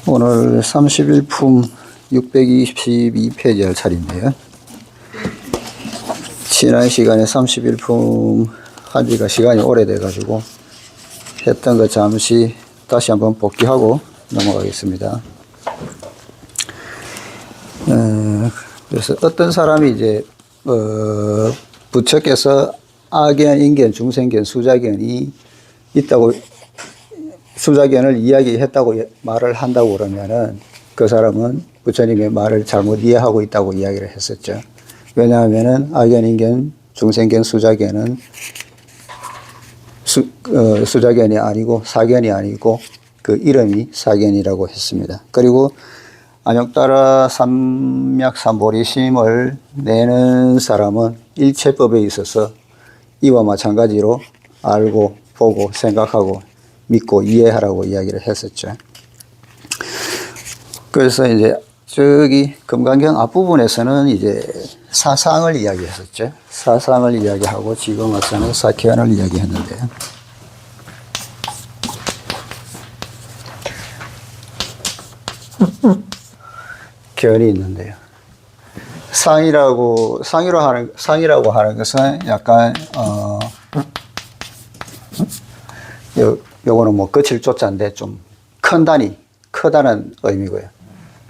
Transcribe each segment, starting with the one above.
오늘 31품 622페이지 할 차례인데요. 지난 시간에 31품 한 지가 시간이 오래돼가지고 했던 거 잠시 다시 한번 복귀하고 넘어가겠습니다. 그래서 어떤 사람이 이제 부처께서 아견, 인견, 중생견, 수자견이 있다고, 수자견을 이야기했다고 말을 한다고 그러면은 그 사람은 부처님의 말을 잘못 이해하고 있다고 이야기를 했었죠. 왜냐하면은 아견, 인견, 중생견, 수자견은 수자견이 아니고 사견이 아니고 그 이름이 사견이라고 했습니다. 그리고 안욕따라 삼맥삼보리심을 내는 사람은 일체법에 있어서 이와 마찬가지로 알고 보고 생각하고 믿고 이해하라고 이야기를 했었죠. 그래서 이제 저기 금강경 앞부분에서는 이제 사상을 이야기했었죠. 사상을 이야기하고 지금 와서는 사견을 이야기했는데요. 견이 있는데요. 상이라고 하는 것은 약간 요거는 뭐 거칠 조자인데 좀 큰 단위, 크다는 의미고요.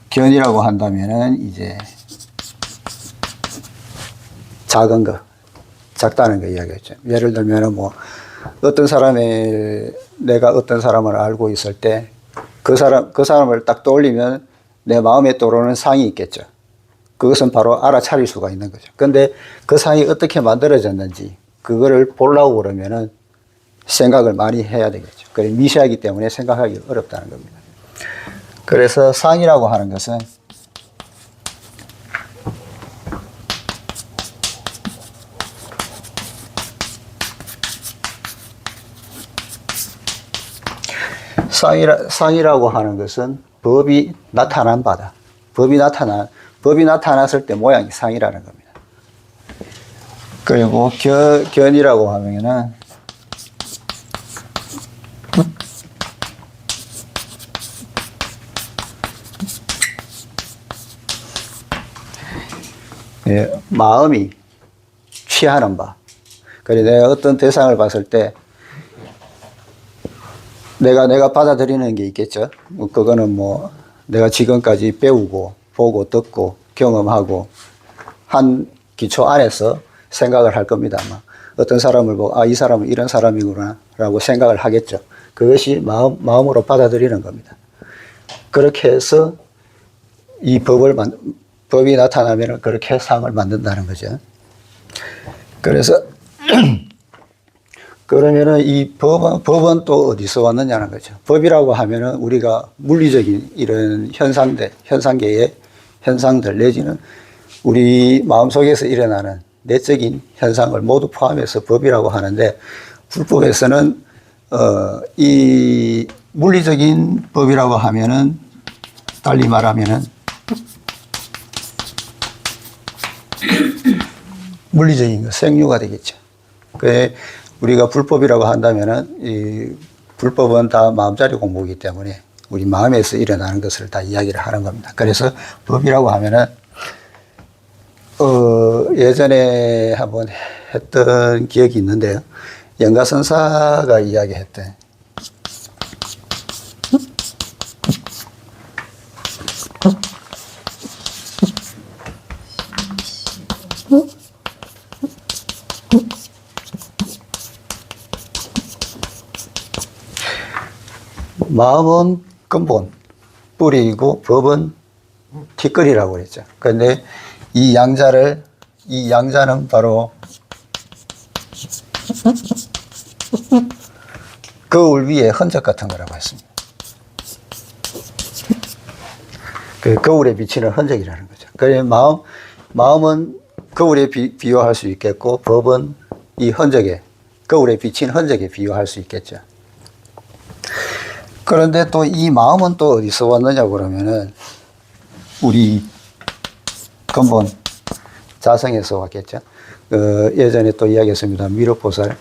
견이라고 한다면은 이제 작은 거, 작다는 거 이야기했죠. 예를 들면은 뭐 내가 어떤 사람을 알고 있을 때 그 사람을 딱 떠올리면 내 마음에 떠오르는 상이 있겠죠. 그것은 바로 알아차릴 수가 있는 거죠. 근데 그 상이 어떻게 만들어졌는지 그거를 보려고 그러면은 생각을 많이 해야 되겠죠. 그래 미시하기 때문에 생각하기 어렵다는 겁니다. 그래서 상이라고 하는 것은 상이라고 하는 것은 법이 나타난 바다. 법이 나타났을 때 모양이 상이라는 겁니다. 그리고 견이라고 하면은 마음이 취하는 바. 그래 내가 어떤 대상을 봤을 때 내가 받아들이는 게 있겠죠. 그거는 뭐 내가 지금까지 배우고 보고 듣고 경험하고 한 기초 안에서 생각을 할 겁니다. 아마 어떤 사람을 보고 이 사람은 이런 사람이구나 라고 생각을 하겠죠. 그것이 마음으로 받아들이는 겁니다. 그렇게 해서 이 법이 나타나면 그렇게 상을 만든다는 거죠. 그래서 그러면은 이 법은 또 어디서 왔느냐는 거죠. 법이라고 하면은 우리가 물리적인 이런 현상계의 현상들 내지는 우리 마음속에서 일어나는 내적인 현상을 모두 포함해서 법이라고 하는데 불법에서는 이 물리적인 법이라고 하면은 달리 말하면은 물리적인 거 생류가 되겠죠. 우리가 불법이라고 한다면은 이 불법은 다 마음자리 공부이기 때문에 우리 마음에서 일어나는 것을 다 이야기를 하는 겁니다. 그래서 법이라고 하면은 예전에 한번 했던 기억이 있는데요. 영가선사가 이야기했대. 마음은 근본, 뿌리이고 법은 티끌이라고 그랬죠. 그런데 이 양자는 바로 거울 위에 흔적 같은 거라고 했습니다. 그 거울에 비치는 흔적이라는 거죠. 그래서 마음은 거울에 비유할 수 있겠고 법은 이 흔적에, 거울에 비친 흔적에 비유할 수 있겠죠. 그런데 또 이 마음은 또 어디서 왔느냐 그러면은 우리 근본 자성에서 왔겠죠. 예전에 또 이야기했습니다. 미륵보살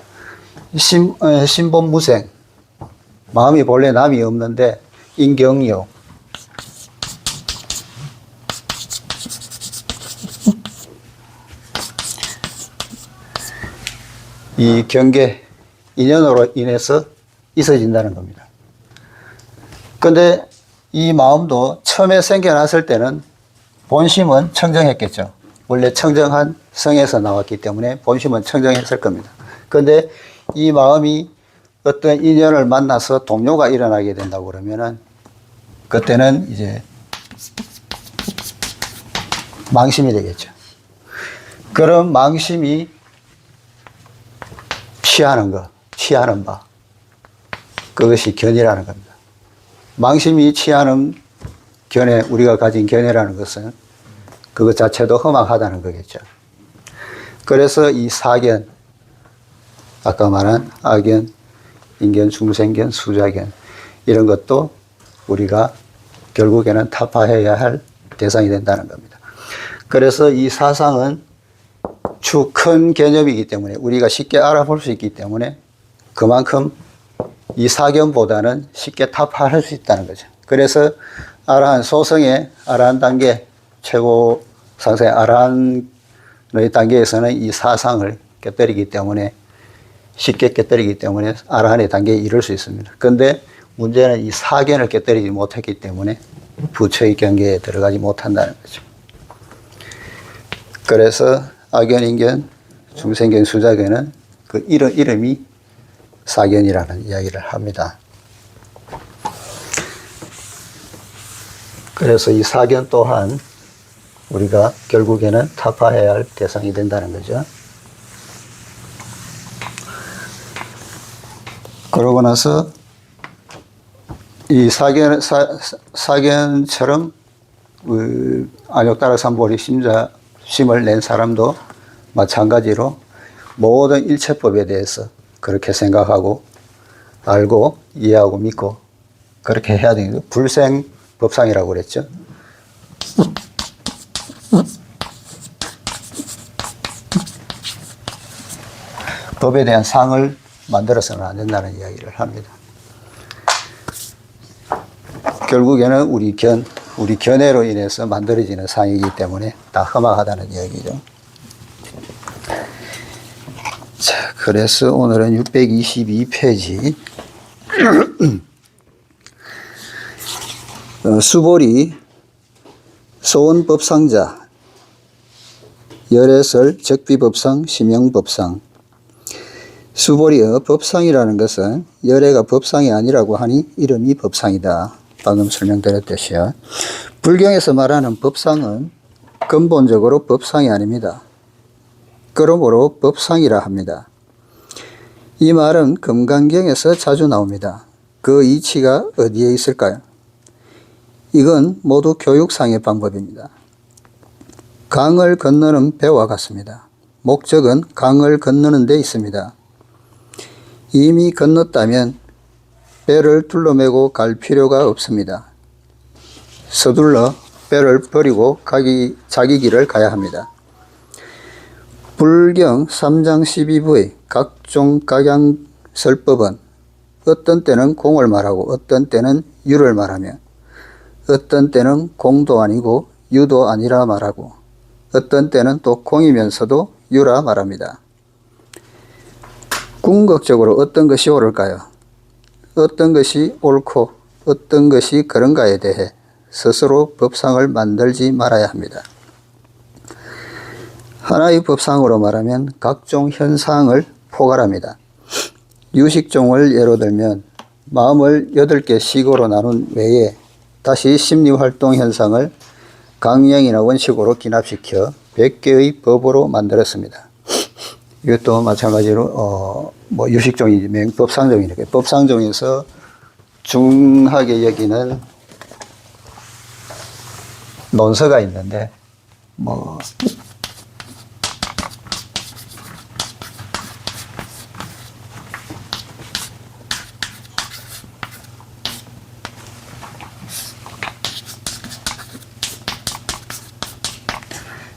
신본무생 마음이 본래 남이 없는데 인경요. 이 경계, 인연으로 인해서 있어진다는 겁니다. 근데 이 마음도 처음에 생겨났을 때는 본심은 청정했겠죠. 원래 청정한 성에서 나왔기 때문에 본심은 청정했을 겁니다. 근데 이 마음이 어떤 인연을 만나서 동요가 일어나게 된다고 그러면은 그때는 이제 망심이 되겠죠. 그런 망심이 취하는 바. 그것이 견이라는 겁니다. 망심이 취하는 견해, 우리가 가진 견해라는 것은 그것 자체도 험악하다는 거겠죠. 그래서 이 사견, 아까 말한 악견, 인견, 중생견, 수자견, 이런 것도 우리가 결국에는 타파해야 할 대상이 된다는 겁니다. 그래서 이 사상은 큰 개념이기 때문에 우리가 쉽게 알아볼 수 있기 때문에 그만큼 이 사견보다는 쉽게 타파할 수 있다는 거죠. 그래서 아라한 소성의 아라한 단계, 최고 상승의 아라한의 단계에서는 이 사상을 깨뜨리기 때문에 쉽게 깨뜨리기 때문에 아라한의 단계에 이를 수 있습니다. 그런데 문제는 이 사견을 깨뜨리지 못했기 때문에 부처의 경계에 들어가지 못한다는 거죠. 그래서 악견, 인견, 중생견, 수자견은 그 이름이 사견이라는 이야기를 합니다. 그래서 이 사견 또한 우리가 결국에는 타파해야 할 대상이 된다는 거죠. 그러고 나서 이 사견처럼 안욕따라 삼보리 심을 낸 사람도 마찬가지로 모든 일체법에 대해서 그렇게 생각하고 알고 이해하고 믿고 그렇게 해야 되는 거죠. 불생법상이라고 그랬죠. 법에 대한 상을 만들어서는 안 된다는 이야기를 합니다. 결국에는 우리 견해로 인해서 만들어지는 상이기 때문에 다 험악하다는 이야기죠. 자, 그래서 오늘은 622페이지. 수보리 소원법상자 열애설 적비법상 심영법상. 수보리의 법상이라는 것은 열애가 법상이 아니라고 하니 이름이 법상이다. 방금 설명드렸듯이요. 불경에서 말하는 법상은 근본적으로 법상이 아닙니다. 그러므로 법상이라 합니다. 이 말은 금강경에서 자주 나옵니다. 그 이치가 어디에 있을까요? 이건 모두 교육상의 방법입니다. 강을 건너는 배와 같습니다. 목적은 강을 건너는 데 있습니다. 이미 건넜다면 배를 둘러매고 갈 필요가 없습니다. 서둘러 배를 버리고 자기 길을 가야 합니다. 불경 3장 12부의 각종 각양설법은 어떤 때는 공을 말하고 어떤 때는 유를 말하며 어떤 때는 공도 아니고 유도 아니라 말하고 어떤 때는 또 공이면서도 유라 말합니다. 궁극적으로 어떤 것이 옳을까요? 어떤 것이 옳고 어떤 것이 그런가에 대해 스스로 법상을 만들지 말아야 합니다. 하나의 법상으로 말하면 각종 현상을 포괄합니다. 유식종을 예로 들면 마음을 8개 시고로 나눈 외에 다시 심리활동 현상을 강령이나 원칙으로 기납시켜 100개의 법으로 만들었습니다. 이것도 마찬가지로 유식종이 법상종이니까 법상종에서 중하게 여기는 논서가 있는데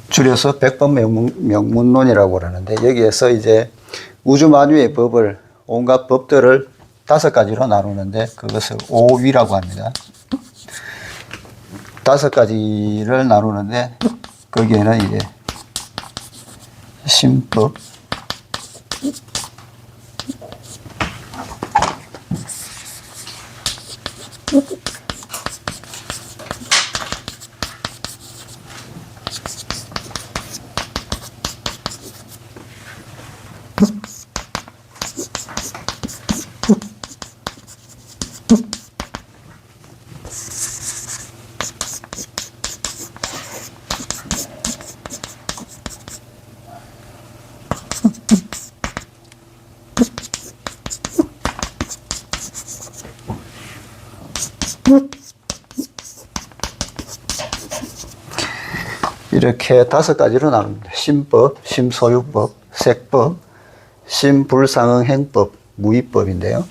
줄여서 백법명문론이라고 그러는데 여기에서 이제 우주만유의 법을 온갖 법들을 5가지로 나누는데 그것을 오위라고 합니다. 5가지를 나누는데 거기에는 이제 신법, 이렇게 5가지로 나눕니다. 신법, 심소유법, 색법, 심불상응행법, 무위법인데요.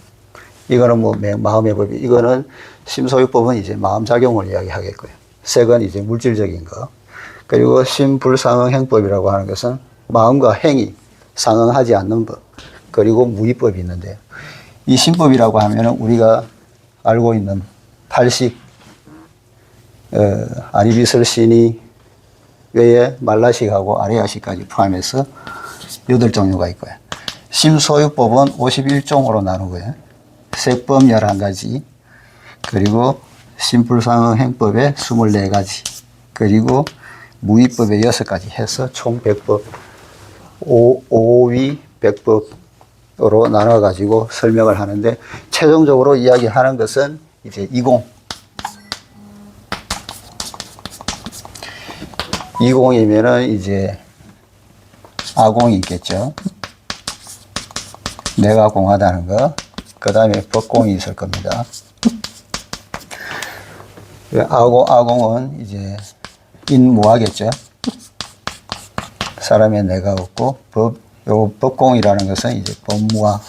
이거는 뭐 마음의 법이, 이거는 심소유법은 이제 마음작용을 이야기하겠고요. 색은 이제 물질적인 거. 그리고 심불상응행법이라고 하는 것은 마음과 행이 상응하지 않는 법. 그리고 무위법이 있는데요. 이 신법이라고 하면은 우리가 알고 있는 팔식, 아리비설 신이 외에 말라식하고 아레아식까지 포함해서 8종류가 있고요. 심소유법은 51종으로 나누고요. 색법 11가지, 그리고 심불상응행법에 24가지, 그리고 무위법에 6가지 해서 총 100법, 5위 100법으로 나눠가지고 설명을 하는데, 최종적으로 이야기하는 것은 이제 이공이면은 이제 아공이 있겠죠. 내가 공하다는 거. 그 다음에 법공이 있을 겁니다. 아공은 이제 인무하겠죠. 사람의 내가 없고, 요 법공이라는 것은 이제 법무화.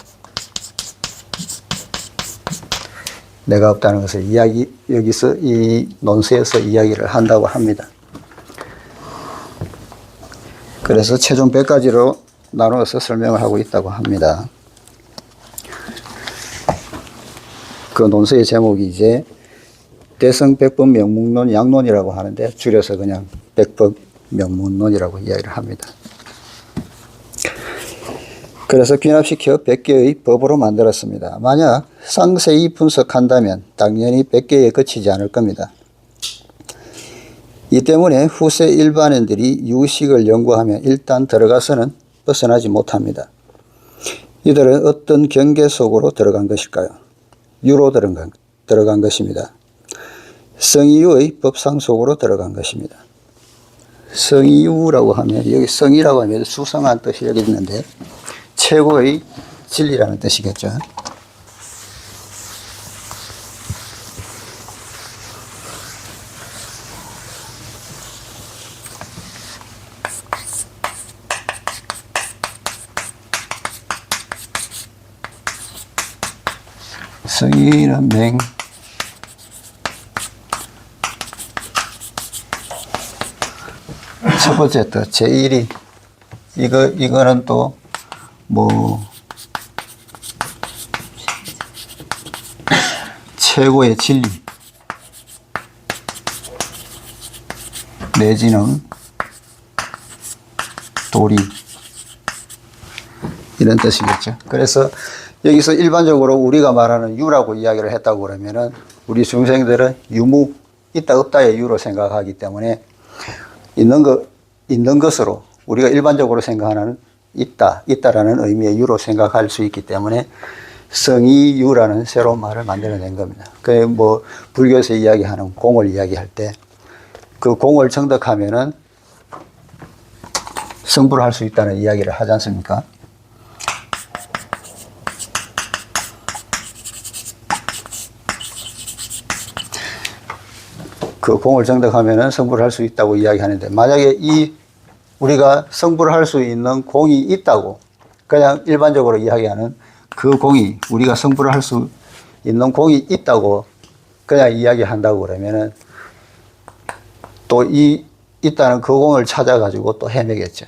내가 없다는 것을 여기서 이 논수에서 이야기를 한다고 합니다. 그래서 최종 100가지로 나누어서 설명을 하고 있다고 합니다. 그 논서의 제목이 이제 대성백법 명문론 양론이라고 하는데 줄여서 그냥 백법 명문론이라고 이야기를 합니다. 그래서 귀납시켜 100개의 법으로 만들었습니다. 만약 상세히 분석한다면 당연히 100개에 그치지 않을 겁니다. 이 때문에 후세 일반인들이 유식을 연구하면 일단 들어가서는 벗어나지 못합니다. 이들은 어떤 경계 속으로 들어간 것일까요? 유로 들어간 것입니다. 성이유의 법상 속으로 들어간 것입니다. 성이유라고 하면, 여기 성이라고 하면 수성한 뜻이 여기 있는데 최고의 진리라는 뜻이겠죠. 성의는 맹, 첫 번째 뜻, 제1이, 이거는 또, 최고의 진리, 내지는 도리, 이런 뜻이겠죠. 그래서 여기서 일반적으로 우리가 말하는 유라고 이야기를 했다고 그러면은 우리 중생들은 유무, 있다 없다의 유로 생각하기 때문에 있는 것으로 우리가 일반적으로 생각하는 있다라는 의미의 유로 생각할 수 있기 때문에 성이유라는 새로운 말을 만들어낸 겁니다. 그 불교에서 이야기하는 공을 이야기할 때 그 공을 정득하면은 성불을 할 수 있다는 이야기를 하지 않습니까? 그 공을 정득하면은 성불을 할 수 있다고 이야기하는데, 만약에 우리가 성불을 할 수 있는 공이 있다고 그냥 일반적으로 이야기하는 그 공이, 우리가 성불을 할 수 있는 공이 있다고 그냥 이야기한다고 그러면은 또 있다는 그 공을 찾아가지고 또 헤매겠죠.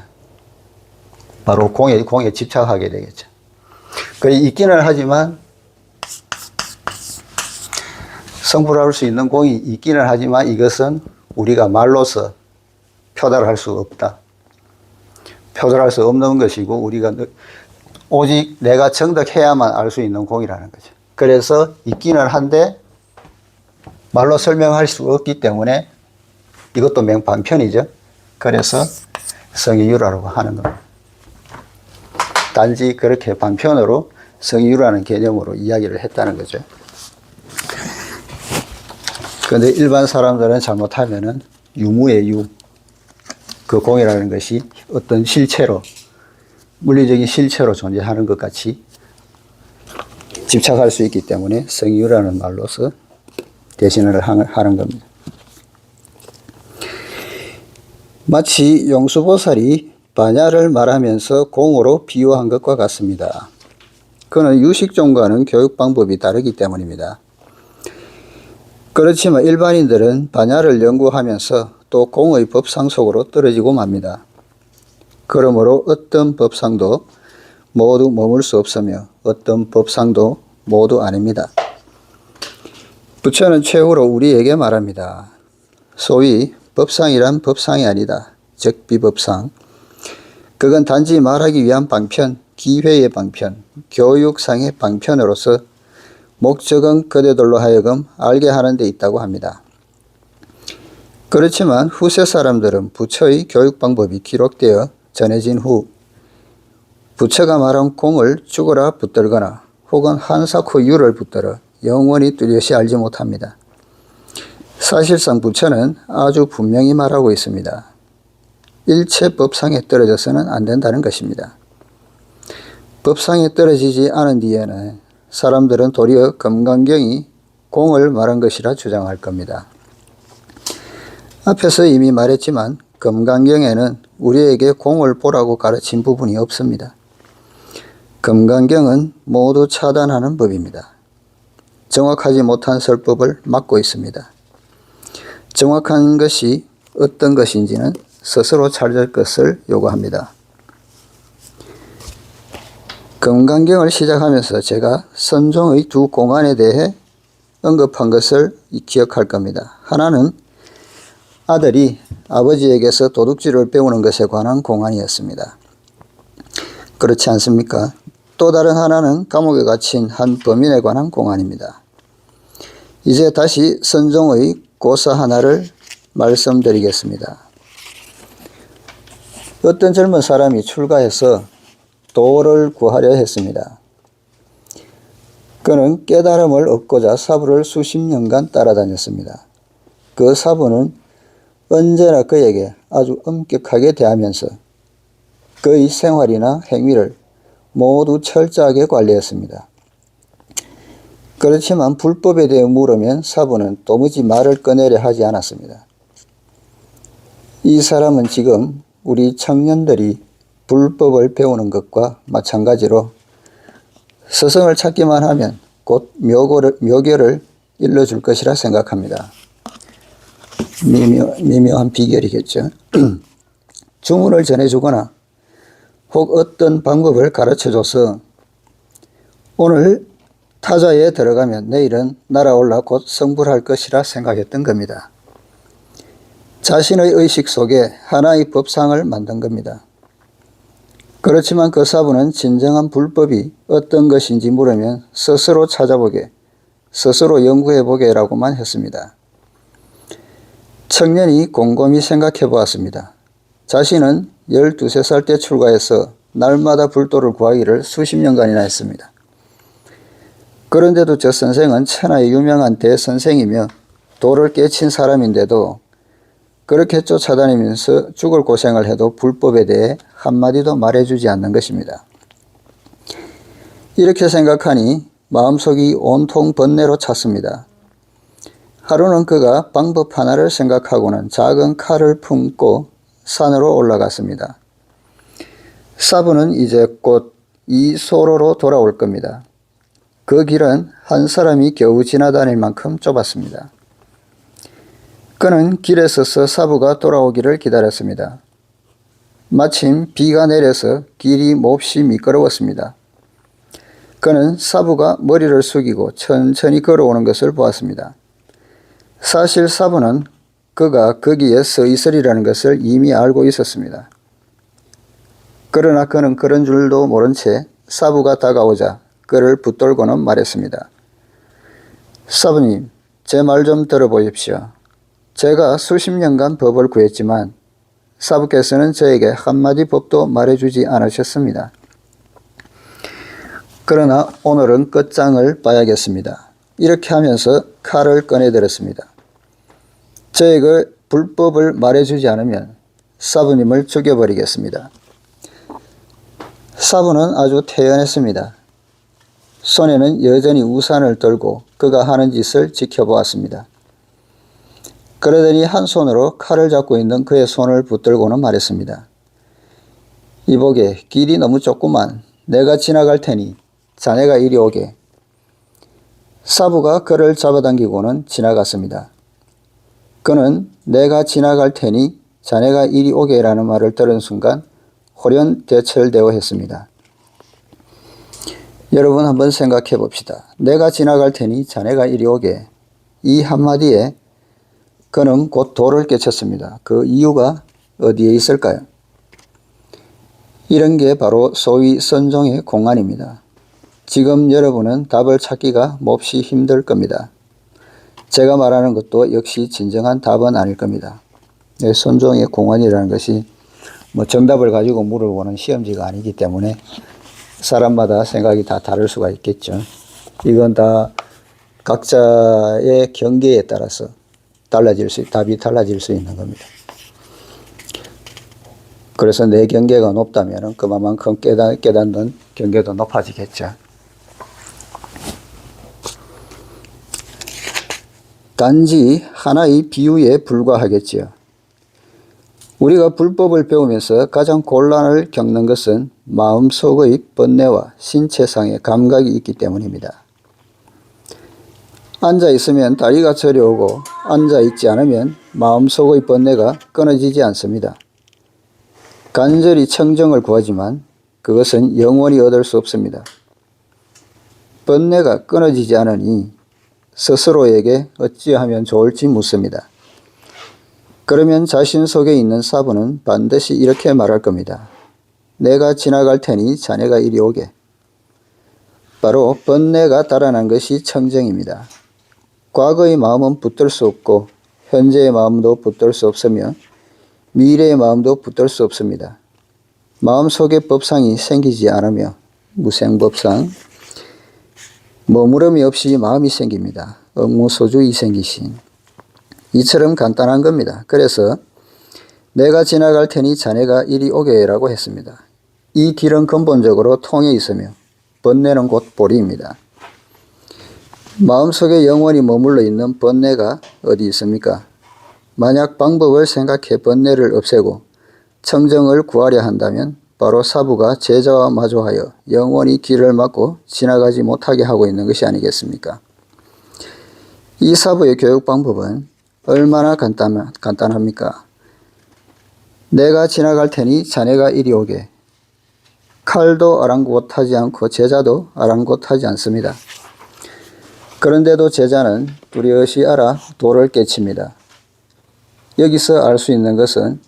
바로 공에 집착하게 되겠죠. 그 있기는 하지만 성불할 수 있는 공이 있기는 하지만 이것은 우리가 말로서 표달할 수 없다. 표달할 수 없는 것이고 우리가 오직 내가 정득해야만 알 수 있는 공이라는 거죠. 그래서 있기는 한데 말로 설명할 수 없기 때문에 이것도 명반편이죠. 그래서 성의유라고 하는 겁니다. 단지 그렇게 반편으로 성의유라는 개념으로 이야기를 했다는 거죠. 그런데 일반 사람들은 잘못하면은 유무의 유, 그 공이라는 것이 어떤 실체로, 물리적인 실체로 존재하는 것 같이 집착할 수 있기 때문에 성의유라는 말로서 대신을 하는 겁니다. 마치 용수보살이 반야를 말하면서 공으로 비유한 것과 같습니다. 그는 유식종과는 교육 방법이 다르기 때문입니다. 그렇지만 일반인들은 반야를 연구하면서 또 공의 법상 속으로 떨어지고 맙니다. 그러므로 어떤 법상도 모두 머물 수 없으며 어떤 법상도 모두 아닙니다. 부처는 최후로 우리에게 말합니다. 소위 법상이란 법상이 아니다. 즉 비법상. 그건 단지 말하기 위한 방편, 기회의 방편, 교육상의 방편으로서 목적은 그대들로 하여금 알게 하는 데 있다고 합니다. 그렇지만 후세 사람들은 부처의 교육 방법이 기록되어 전해진 후 부처가 말한 공을 죽어라 붙들거나 혹은 한사코 유를 붙들어 영원히 뚜렷이 알지 못합니다. 사실상 부처는 아주 분명히 말하고 있습니다. 일체 법상에 떨어져서는 안 된다는 것입니다. 법상에 떨어지지 않은 뒤에는 사람들은 도리어 금강경이 공을 말한 것이라 주장할 겁니다. 앞에서 이미 말했지만 금강경에는 우리에게 공을 보라고 가르친 부분이 없습니다. 금강경은 모두 차단하는 법입니다. 정확하지 못한 설법을 막고 있습니다. 정확한 것이 어떤 것인지는 스스로 찾을 것을 요구합니다. 금강경을 시작하면서 제가 선종의 두 공안에 대해 언급한 것을 기억할 겁니다. 하나는 아들이 아버지에게서 도둑질을 배우는 것에 관한 공안이었습니다. 그렇지 않습니까? 또 다른 하나는 감옥에 갇힌 한 범인에 관한 공안입니다. 이제 다시 선종의 고사 하나를 말씀드리겠습니다. 어떤 젊은 사람이 출가해서 도를 구하려 했습니다. 그는 깨달음을 얻고자 사부를 수십 년간 따라다녔습니다. 그 사부는 언제나 그에게 아주 엄격하게 대하면서 그의 생활이나 행위를 모두 철저하게 관리했습니다. 그렇지만 불법에 대해 물으면 사부는 도무지 말을 꺼내려 하지 않았습니다. 이 사람은 지금 우리 청년들이 불법을 배우는 것과 마찬가지로 스승을 찾기만 하면 곧 묘결을 일러줄 것이라 생각합니다. 미묘한 비결이겠죠. 주문을 전해주거나 혹 어떤 방법을 가르쳐줘서 오늘 타자에 들어가면 내일은 날아올라 곧 성불할 것이라 생각했던 겁니다. 자신의 의식 속에 하나의 법상을 만든 겁니다. 그렇지만 그 사부는 진정한 불법이 어떤 것인지 물으면 스스로 찾아보게, 스스로 연구해보게 라고만 했습니다. 청년이 곰곰이 생각해 보았습니다. 자신은 12살 때 출가해서 날마다 불도를 구하기를 수십 년간이나 했습니다. 그런데도 저 선생은 천하의 유명한 대선생이며 도를 깨친 사람인데도 그렇게 쫓아다니면서 죽을 고생을 해도 불법에 대해 한마디도 말해주지 않는 것입니다. 이렇게 생각하니 마음속이 온통 번뇌로 찼습니다. 하루는 그가 방법 하나를 생각하고는 작은 칼을 품고 산으로 올라갔습니다. 사부는 이제 곧 이 소로로 돌아올 겁니다. 그 길은 한 사람이 겨우 지나다닐 만큼 좁았습니다. 그는 길에 서서 사부가 돌아오기를 기다렸습니다. 마침 비가 내려서 길이 몹시 미끄러웠습니다. 그는 사부가 머리를 숙이고 천천히 걸어오는 것을 보았습니다. 사실 사부는 그가 거기에 서 있으리라는 것을 이미 알고 있었습니다. 그러나 그는 그런 줄도 모른 채 사부가 다가오자 그를 붙들고는 말했습니다. 사부님, 제 말 좀 들어보십시오. 제가 수십 년간 법을 구했지만 사부께서는 저에게 한마디 법도 말해주지 않으셨습니다. 그러나 오늘은 끝장을 봐야겠습니다. 이렇게 하면서 칼을 꺼내들었습니다. 저에게 불법을 말해주지 않으면 사부님을 죽여버리겠습니다. 사부는 아주 태연했습니다. 손에는 여전히 우산을 들고 그가 하는 짓을 지켜보았습니다. 그러더니 한 손으로 칼을 잡고 있는 그의 손을 붙들고는 말했습니다. 이보게, 길이 너무 좁구만. 내가 지나갈 테니 자네가 이리 오게. 사부가 그를 잡아당기고는 지나갔습니다. 그는 내가 지나갈 테니 자네가 이리 오게라는 말을 들은 순간 호련대철되어 했습니다. 여러분 한번 생각해 봅시다. 내가 지나갈 테니 자네가 이리 오게. 이 한마디에 그는 곧 돌을 깨쳤습니다. 그 이유가 어디에 있을까요? 이런 게 바로 소위 선종의 공안입니다. 지금 여러분은 답을 찾기가 몹시 힘들 겁니다. 제가 말하는 것도 역시 진정한 답은 아닐 겁니다. 선종의 공안이라는 것이 정답을 가지고 물어보는 시험지가 아니기 때문에 사람마다 생각이 다 다를 수가 있겠죠. 이건 다 각자의 경계에 따라서 답이 달라질 수 있는 겁니다. 그래서 내 경계가 높다면 그만큼 깨닫는 경계도 높아지겠죠. 단지 하나의 비유에 불과하겠지요. 우리가 불법을 배우면서 가장 곤란을 겪는 것은 마음속의 번뇌와 신체상의 감각이 있기 때문입니다. 앉아있으면 다리가 저려오고 앉아있지 않으면 마음속의 번뇌가 끊어지지 않습니다. 간절히 청정을 구하지만 그것은 영원히 얻을 수 없습니다. 번뇌가 끊어지지 않으니 스스로에게 어찌하면 좋을지 묻습니다. 그러면 자신 속에 있는 사부는 반드시 이렇게 말할 겁니다. 내가 지나갈 테니 자네가 이리 오게. 바로 번뇌가 달아난 것이 청정입니다. 과거의 마음은 붙들 수 없고 현재의 마음도 붙들 수 없으며 미래의 마음도 붙들 수 없습니다. 마음속에 법상이 생기지 않으며 무생법상, 머무름이 없이 마음이 생깁니다. 억무소주의 생기신. 이처럼 간단한 겁니다. 그래서 내가 지나갈 테니 자네가 이리 오게라고 했습니다. 이 길은 근본적으로 통해 있으며 번뇌는 곧 보리입니다. 마음속에 영원히 머물러 있는 번뇌가 어디 있습니까? 만약 방법을 생각해 번뇌를 없애고 청정을 구하려 한다면 바로 사부가 제자와 마주하여 영원히 길을 막고 지나가지 못하게 하고 있는 것이 아니겠습니까? 이 사부의 교육 방법은 얼마나 간단합니까? 내가 지나갈 테니 자네가 이리 오게. 칼도 아랑곳하지 않고 제자도 아랑곳하지 않습니다. 그런데도 제자는 뚜렷이 알아 돌을 깨칩니다. 여기서 알 수 있는 것은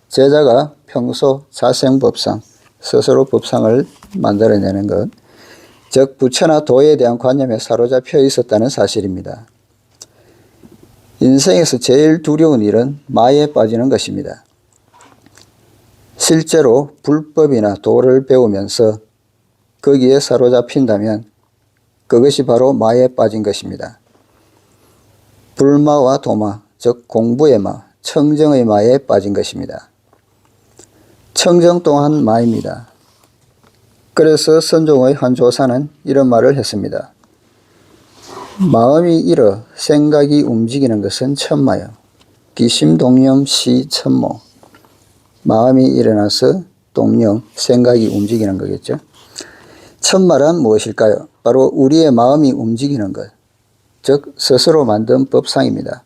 제자가 평소 자생법상, 스스로 법상을 만들어내는 것, 즉 부처나 도에 대한 관념에 사로잡혀 있었다는 사실입니다. 인생에서 제일 두려운 일은 마에 빠지는 것입니다. 실제로 불법이나 도를 배우면서 거기에 사로잡힌다면 그것이 바로 마에 빠진 것입니다. 불마와 도마, 즉 공부의 마, 청정의 마에 빠진 것입니다. 청정 또한 마입니다. 그래서 선종의 한 조사는 이런 말을 했습니다. 마음이 일어 생각이 움직이는 것은 천마요. 기심동념시 천모. 마음이 일어나서 동념, 생각이 움직이는 거겠죠. 천마란 무엇일까요? 바로 우리의 마음이 움직이는 것, 즉 스스로 만든 법상입니다.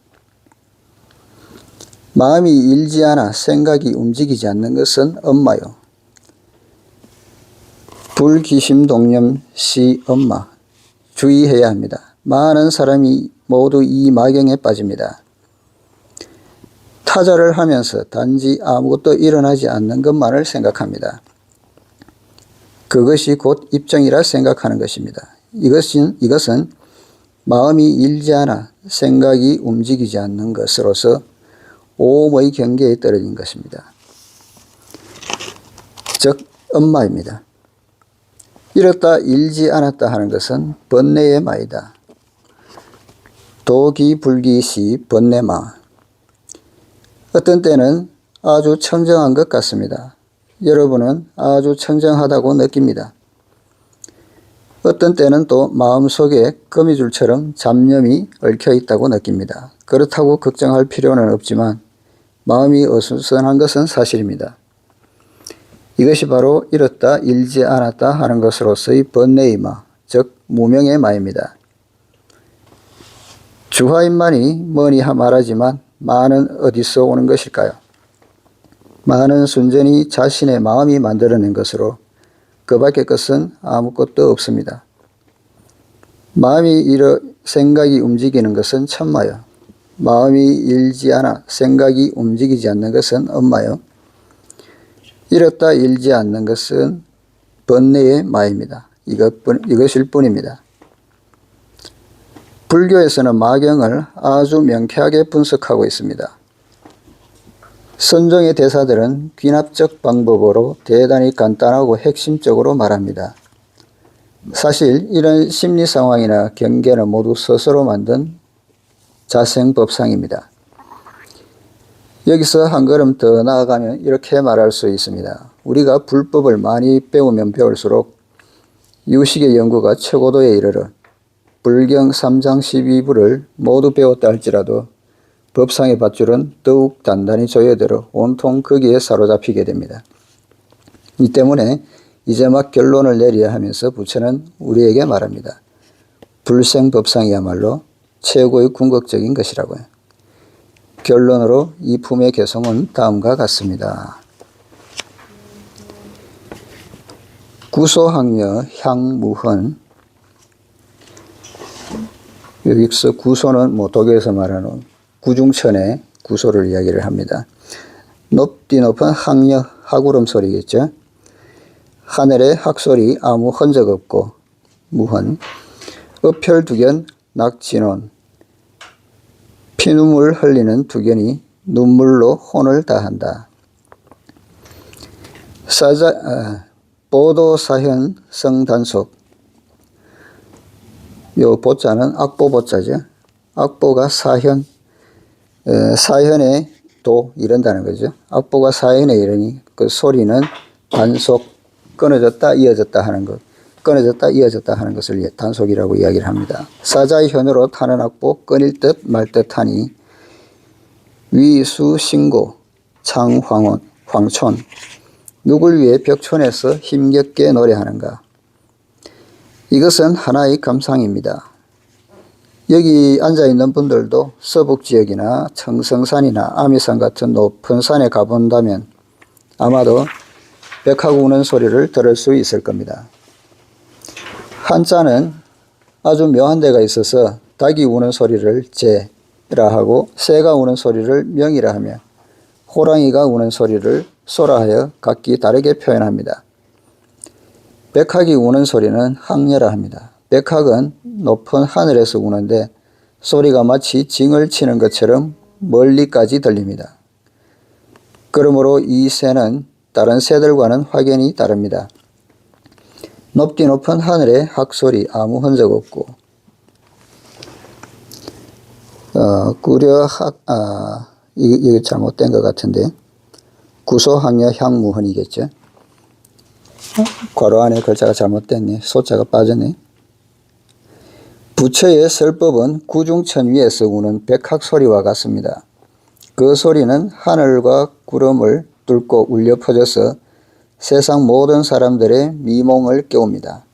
마음이 일지 않아 생각이 움직이지 않는 것은 엄마요. 불기심동념시 엄마. 주의해야 합니다. 많은 사람이 모두 이 마경에 빠집니다. 타자를 하면서 단지 아무것도 일어나지 않는 것만을 생각합니다. 그것이 곧 입정이라 생각하는 것입니다. 이것은 마음이 일지 않아 생각이 움직이지 않는 것으로서 오음의 경계에 떨어진 것입니다. 즉 엄마입니다. 이렇다 일지 않았다 하는 것은 번뇌의 마이다. 도기불기시 번뇌마. 어떤 때는 아주 청정한 것 같습니다. 여러분은 아주 청정하다고 느낍니다. 어떤 때는 또 마음속에 거미줄처럼 잡념이 얽혀 있다고 느낍니다. 그렇다고 걱정할 필요는 없지만 마음이 어수선한 것은 사실입니다. 이것이 바로 이렇다 일지 않았다 하는 것으로서의 번뇌의 마, 즉 무명의 마입니다. 주화인만이 뭐니 말하지만 마는 어디서 오는 것일까요? 마는 순전히 자신의 마음이 만들어낸 것으로 그 밖의 것은 아무것도 없습니다. 마음이 생각이 움직이는 것은 천마요. 마음이 일지 않아 생각이 움직이지 않는 것은 엄마요. 이렇다 일지 않는 것은 번뇌의 마입니다. 이것일 뿐입니다. 불교에서는 마경을 아주 명쾌하게 분석하고 있습니다. 선종의 대사들은 귀납적 방법으로 대단히 간단하고 핵심적으로 말합니다. 사실 이런 심리 상황이나 경계는 모두 스스로 만든 자생법상입니다. 여기서 한 걸음 더 나아가면 이렇게 말할 수 있습니다. 우리가 불법을 많이 배우면 배울수록 유식의 연구가 최고도에 이르러 불경 3장 12부를 모두 배웠다 할지라도 법상의 밧줄은 더욱 단단히 조여들어 온통 거기에 사로잡히게 됩니다. 이 때문에 이제 막 결론을 내려야 하면서 부처는 우리에게 말합니다. 불생법상이야말로 최고의 궁극적인 것이라고요. 결론으로 이 품의 개성은 다음과 같습니다. 구소학녀 향무헌. 여기서 구소는 독일에서 말하는 구중천의 구소를 이야기를 합니다. 높디 높은 학녀, 하구름 소리겠죠. 하늘의 학소리 아무 흔적 없고 무헌. up혈두견 낙진원. 피눈물 흘리는 두견이 눈물로 혼을 다한다. 보도사현 성단속. 요 보자는 악보보자죠. 악보가 사현, 사현에 도 이른다는 거죠. 악보가 사현에 이르니 그 소리는 단속, 끊어졌다 이어졌다 하는 것, 끊어졌다 이어졌다 하는 것을 단속이라고 이야기를 합니다. 사자의 현으로 타는 악보 끊일 듯 말 듯하니 위수신고 창황촌. 누굴 위해 벽촌에서 힘겹게 노래하는가. 이것은 하나의 감상입니다. 여기 앉아있는 분들도 서북지역이나 청성산이나 아미산 같은 높은 산에 가본다면 아마도 벽하고 우는 소리를 들을 수 있을 겁니다. 한자는 아주 묘한 데가 있어서 닭이 우는 소리를 제라 하고 새가 우는 소리를 명이라 하며 호랑이가 우는 소리를 소라 하여 각기 다르게 표현합니다. 백학이 우는 소리는 항려라 합니다. 백학은 높은 하늘에서 우는데 소리가 마치 징을 치는 것처럼 멀리까지 들립니다. 그러므로 이 새는 다른 새들과는 확연히 다릅니다. 높디 높은 하늘에 학소리 아무 흔적 없고 이거 잘못된 것 같은데 구소학녀 향무헌이겠죠. 괄호 안에 글자가 잘못됐네. 소자가 빠졌네. 부처의 설법은 구중천 위에서 우는 백학 소리와 같습니다. 그 소리는 하늘과 구름을 뚫고 울려 퍼져서 세상 모든 사람들의 미몽을 깨웁니다.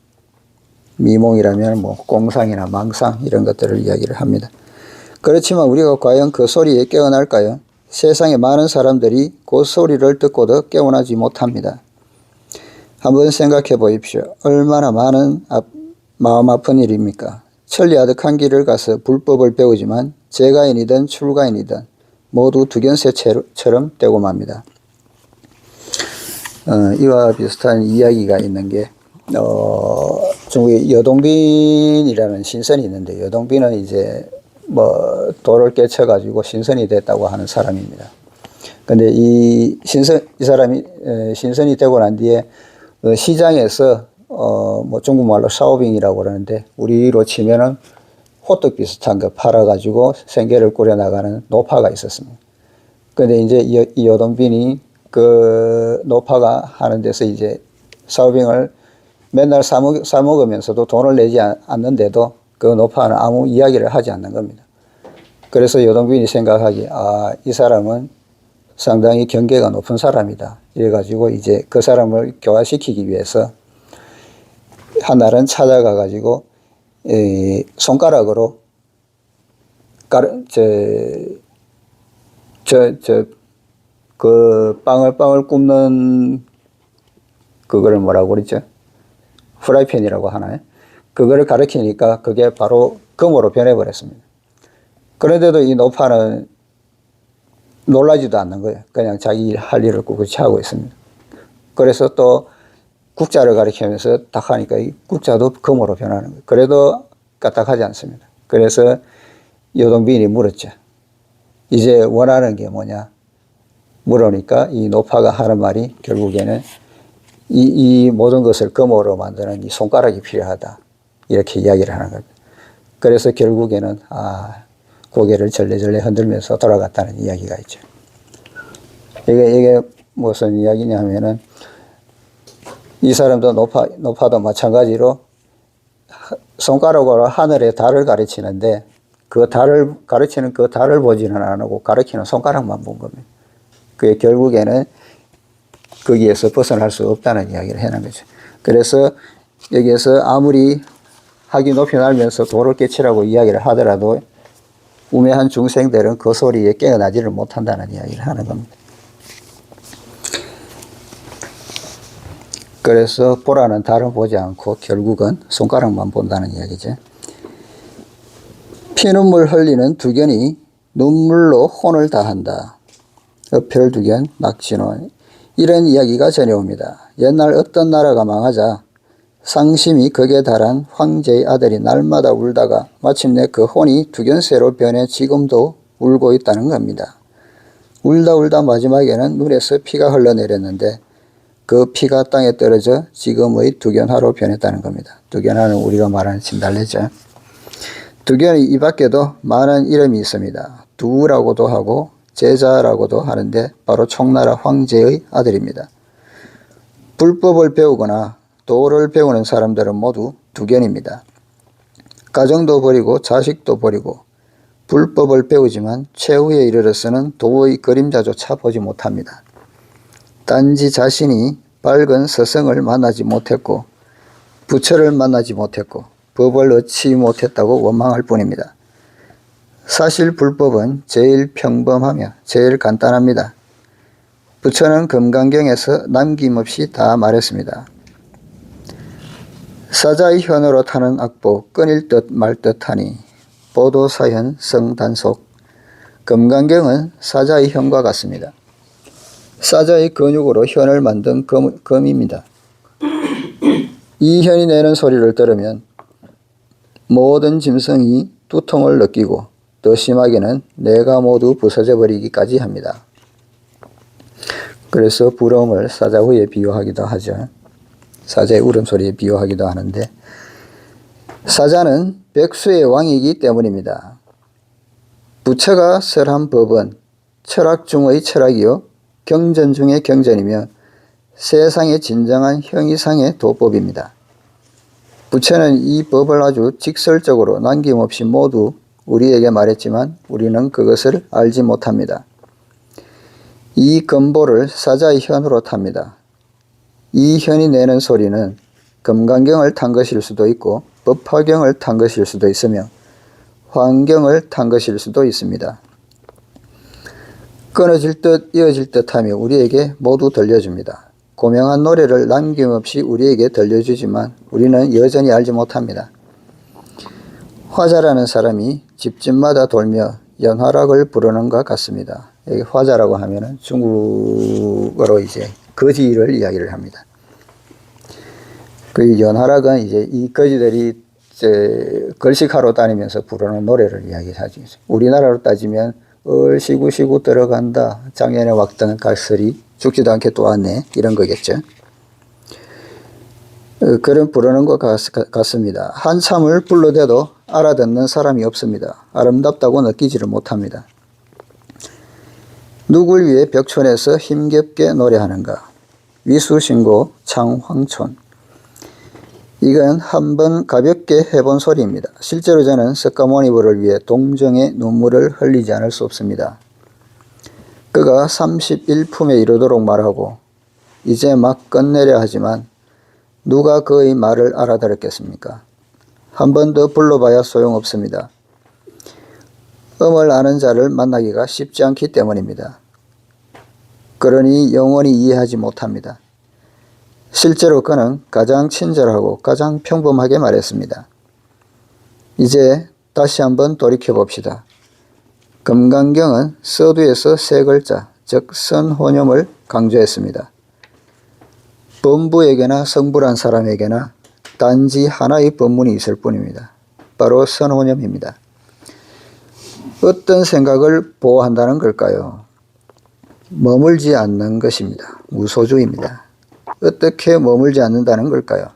미몽이라면 공상이나 망상 이런 것들을 이야기를 합니다. 그렇지만 우리가 과연 그 소리에 깨어날까요? 세상의 많은 사람들이 그 소리를 듣고도 깨어나지 못합니다. 한번 생각해 보십시오. 얼마나 많은 마음 아픈 일입니까? 천리아득한 길을 가서 불법을 배우지만 재가인이든 출가인이든 모두 두견새처럼 되고 맙니다. 이와 비슷한 이야기가 있는 게 중국에 여동빈이라는 신선이 있는데, 여동빈은 이제 뭐 돌을 깨쳐가지고 신선이 됐다고 하는 사람입니다. 근데 이 사람이 신선이 되고 난 뒤에 시장에서 뭐 중국말로 샤오빙이라고 그러는데, 우리로 치면은 호떡 비슷한 거 팔아가지고 생계를 꾸려나가는 노파가 있었습니다. 근데 이제 이 여동빈이 그 노파가 하는 데서 이제 샤오빙을 맨날 사먹으면서도 돈을 내지 않는데도 그 노파는 아무 이야기를 하지 않는 겁니다. 그래서 여동빈이 생각하기에, 이 사람은 상당히 경계가 높은 사람이다. 이래가지고 이제 그 사람을 교화시키기 위해서 한날은 찾아가가지고 손가락으로 그 빵을 굽는 그거를 뭐라고 그러죠? 프라이팬이라고 하나요? 그거를 가르치니까 그게 바로 금으로 변해버렸습니다. 그런데도 이 노파는 놀라지도 않는 거예요. 그냥 자기 할 일을 꿋꿋이 하고 있습니다. 그래서 또 국자를 가리키면서 딱 하니까 이 국자도 금으로 변하는 거예요. 그래도 까딱하지 않습니다. 그래서 여동빈이 물었죠. 이제 원하는 게 뭐냐? 물으니까 이 노파가 하는 말이 결국에는 이 모든 것을 금으로 만드는 이 손가락이 필요하다. 이렇게 이야기를 하는 겁니다. 그래서 결국에는 고개를 절레절레 흔들면서 돌아갔다는 이야기가 있죠. 이게 무슨 이야기냐 하면은, 이 사람도 노파도 마찬가지로 손가락으로 하늘의 달을 가르치는데, 그 달을 가르치는 그 달을 보지는 안 하고 가르치는 손가락만 본 겁니다. 그게 결국에는 거기에서 벗어날 수 없다는 이야기를 해놓은 거죠. 그래서 여기에서 아무리 학이 높이 날면서 돌을 깨치라고 이야기를 하더라도 우매한 중생들은 그 소리에 깨어나지를 못한다는 이야기를 하는 겁니다. 그래서 보라는 달은 보지 않고 결국은 손가락만 본다는 이야기죠. 피눈물 흘리는 두견이 눈물로 혼을 다한다. 별두견, 낙진호, 이런 이야기가 전해옵니다. 옛날 어떤 나라가 망하자 상심이 극에 달한 황제의 아들이 날마다 울다가 마침내 그 혼이 두견새로 변해 지금도 울고 있다는 겁니다. 울다 마지막에는 눈에서 피가 흘러내렸는데 그 피가 땅에 떨어져 지금의 두견화로 변했다는 겁니다. 두견화는 우리가 말하는 진달래죠. 두견이 이 밖에도 많은 이름이 있습니다. 두라고도 하고 제자라고도 하는데 바로 총나라 황제의 아들입니다. 불법을 배우거나 도를 배우는 사람들은 모두 두견입니다. 가정도 버리고 자식도 버리고 불법을 배우지만 최후에 이르러서는 도의 그림자조차 보지 못합니다. 단지 자신이 밝은 서성을 만나지 못했고 부처를 만나지 못했고 법을 얻지 못했다고 원망할 뿐입니다. 사실 불법은 제일 평범하며 제일 간단합니다. 부처는 금강경에서 남김없이 다 말했습니다. 사자의 현으로 타는 악보 끊일 듯 말 듯하니 보도사현 성단속. 금강경은 사자의 현과 같습니다. 사자의 근육으로 현을 만든 금입니다. 이 현이 내는 소리를 들으면 모든 짐승이 두통을 느끼고 더 심하게는 뇌가 모두 부서져 버리기까지 합니다. 그래서 부러움을 사자후에 비유하기도 하죠. 사자의 울음소리에 비유하기도 하는데, 사자는 백수의 왕이기 때문입니다. 부처가 설한 법은 철학 중의 철학이요 경전 중의 경전이며 세상의 진정한 형이상의 도법입니다. 부처는 이 법을 아주 직설적으로 남김없이 모두 우리에게 말했지만 우리는 그것을 알지 못합니다. 이 금보를 사자의 현으로 탑니다. 이 현이 내는 소리는 금강경을 탄 것일 수도 있고 법화경을 탄 것일 수도 있으며 환경을 탄 것일 수도 있습니다. 끊어질 듯 이어질 듯하며 우리에게 모두 들려줍니다. 고명한 노래를 남김없이 우리에게 들려주지만 우리는 여전히 알지 못합니다. 화자라는 사람이 집집마다 돌며 연화락을 부르는 것 같습니다. 여기 화자라고 하면은 중국어로 이제 거지를 이야기를 합니다. 그 연화락은 이제 이 거지들이 이제 걸식하러 다니면서 부르는 노래를 이야기하죠. 우리나라로 따지면 얼씨구시구 들어간다. 작년에 왔던 갈설이 죽지도 않게 또 왔네. 이런 거겠죠. 그런 부르는 것 같습니다. 한참을 불러대도 알아듣는 사람이 없습니다. 아름답다고 느끼지를 못합니다. 누굴 위해 벽촌에서 힘겹게 노래하는가. 위수신고 창황촌. 이건 한번 가볍게 해본 소리입니다. 실제로 저는 석가모니부를 위해 동정의 눈물을 흘리지 않을 수 없습니다. 그가 31품에 이르도록 말하고 이제 막 끝내려 하지만 누가 그의 말을 알아들었겠습니까? 한 번 더 불러봐야 소용없습니다. 음을 아는 자를 만나기가 쉽지 않기 때문입니다. 그러니 영원히 이해하지 못합니다. 실제로 그는 가장 친절하고 가장 평범하게 말했습니다. 이제 다시 한번 돌이켜봅시다. 금강경은 서두에서 세 글자, 즉 선호념을 강조했습니다. 범부에게나 성불한 사람에게나 단지 하나의 법문이 있을 뿐입니다. 바로 선호념입니다. 어떤 생각을 보호한다는 걸까요? 머물지 않는 것입니다. 무소주입니다. 어떻게 머물지 않는다는 걸까요?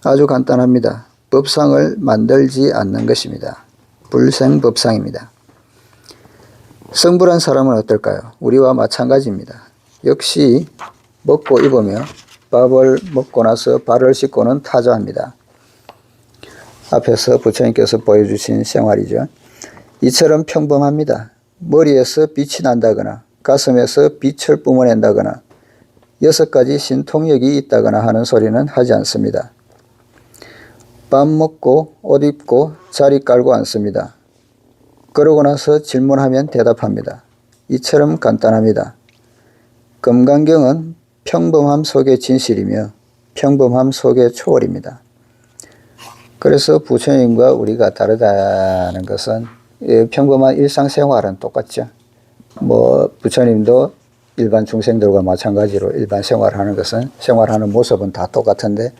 아주 간단합니다. 법상을 만들지 않는 것입니다. 불생법상입니다. 성불한 사람은 어떨까요? 우리와 마찬가지입니다. 역시 먹고 입으며 밥을 먹고 나서 발을 씻고는 타자합니다. 앞에서 부처님께서 보여주신 생활이죠. 이처럼 평범합니다. 머리에서 빛이 난다거나 가슴에서 빛을 뿜어낸다거나 6가지 신통력이 있다거나 하는 소리는 하지 않습니다. 밥 먹고 옷 입고 자리 깔고 앉습니다. 그러고 나서 질문하면 대답합니다. 이처럼 간단합니다. 금강경은 평범함 속의 진실이며 평범함 속의 초월입니다. 그래서 부처님과 우리가 다르다는 것은 평범한 일상생활은 똑같죠. 부처님도 일반 중생들과 마찬가지로 일반 생활하는 것은 생활하는 모습은 다 똑같은데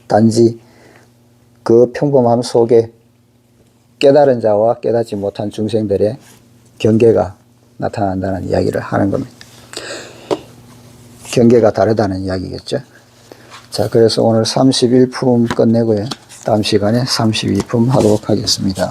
단지 그 평범함 속에 깨달은 자와 깨닫지 못한 중생들의 경계가 나타난다는 이야기를 하는 겁니다. 경계가 다르다는 이야기겠죠. 자, 그래서 오늘 31품 끝내고요. 다음 시간에 32품 하도록 하겠습니다.